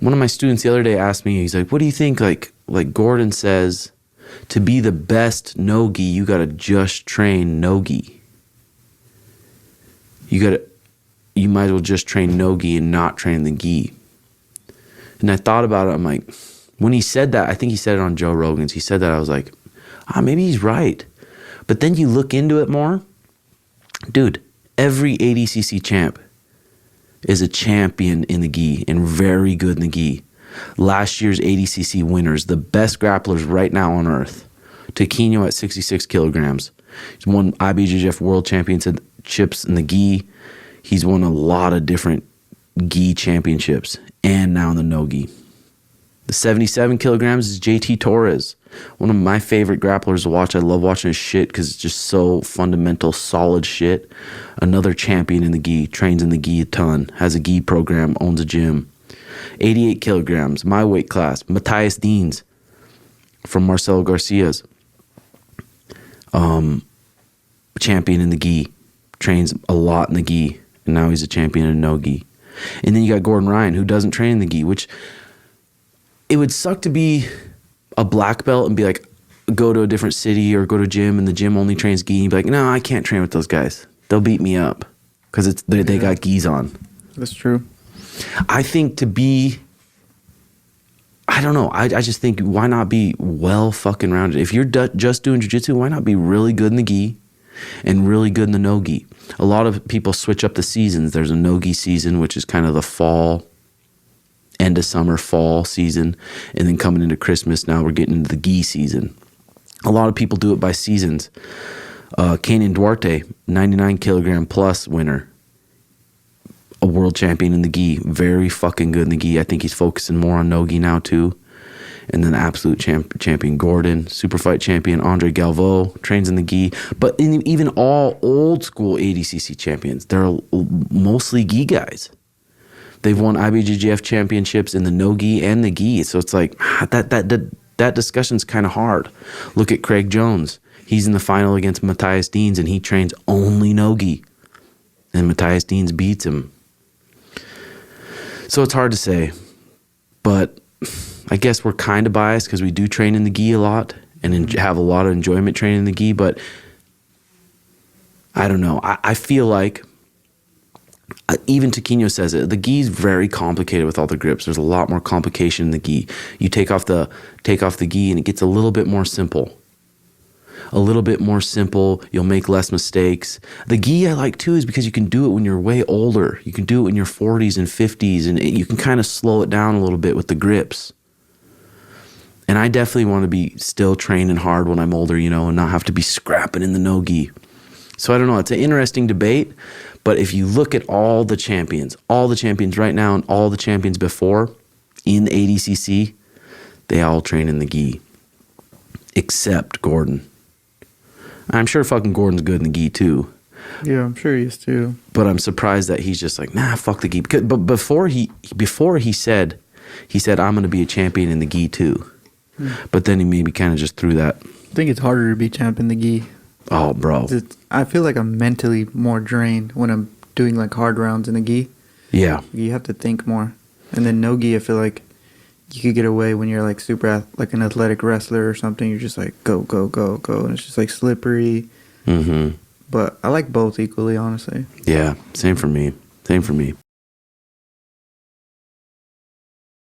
One of my students the other day asked me, he's like, what do you think, like Gordon says, to be the best no-gi, you got to just train no-gi. You might as well just train no-gi and not train the gi. And I thought about it. I'm like, when he said that, I think he said it on Joe Rogan's. He said that. I was like, maybe he's right. But then you look into it more. Dude, every ADCC champ is a champion in the gi and very good in the gi. Last year's ADCC winners, the best grapplers right now on earth. Taquinho at 66 kilograms. He's won IBJJF World Championships in the gi. He's won a lot of different gi championships and now in the no-gi. The 77 kilograms is JT Torres. One of my favorite grapplers to watch. I love watching his shit because it's just so fundamental, solid shit. Another champion in the gi, trains in the gi a ton, has a gi program, owns a gym. 88 kilograms, my weight class. Matthias Deans from Marcelo Garcia's. Champion in the gi, trains a lot in the gi, and now he's a champion in no gi. And then you got Gordon Ryan, who doesn't train in the gi, which it would suck to be a black belt and be like, go to a different city or go to a gym and the gym only trains gi. And be like, no, I can't train with those guys. They'll beat me up because they got gis on. That's true. I think to be, I don't know. I just think why not be well fucking rounded? If you're just doing jiu-jitsu, why not be really good in the gi and really good in the no-gi? A lot of people switch up the seasons. There's a no-gi season, which is kind of the fall, end of summer, fall season. And then coming into Christmas, now we're getting into the gi season. A lot of people do it by seasons. Kenan Duarte, 99 kilogram plus winner. A world champion in the gi. Very fucking good in the gi. I think he's focusing more on no-gi now too. And then absolute champion Gordon, super fight champion Andre Galvo, trains in the gi. But even all old school ADCC champions, they're mostly gi guys. They've won IBJJF championships in the no-gi and the gi. So it's like, that discussion's kind of hard. Look at Craig Jones. He's in the final against Matthias Deans and he trains only no-gi. And Matthias Deans beats him. So it's hard to say. But I guess we're kind of biased because we do train in the gi a lot and have a lot of enjoyment training in the gi. But I don't know. I feel like, even Taquinho says it, the gi is very complicated with all the grips. There's a lot more complication in the gi. You take off the gi and it gets a little bit more simple. A little bit more simple. You'll make less mistakes. The gi I like too is because you can do it when you're way older. You can do it in your 40s and 50s and you can kind of slow it down a little bit with the grips. And I definitely want to be still training hard when I'm older, and not have to be scrapping in the no-gi. So I don't know. It's an interesting debate. But if you look at all the champions right now and all the champions before in the ADCC, they all train in the gi. Except Gordon. I'm sure fucking Gordon's good in the gi too. Yeah, I'm sure he is too. But I'm surprised that he's just like, nah, fuck the gi. But before he said I'm going to be a champion in the gi too. But then he maybe kind of just threw that. I think it's harder to be champ in the gi. Oh, bro. I feel like I'm mentally more drained when I'm doing like hard rounds in the gi. Yeah. You have to think more. And then no gi, I feel like you could get away when you're like super like an athletic wrestler or something. You're just like go, go, go, go. And it's just like slippery. Mm-hmm. But I like both equally, honestly. Yeah. Same for me.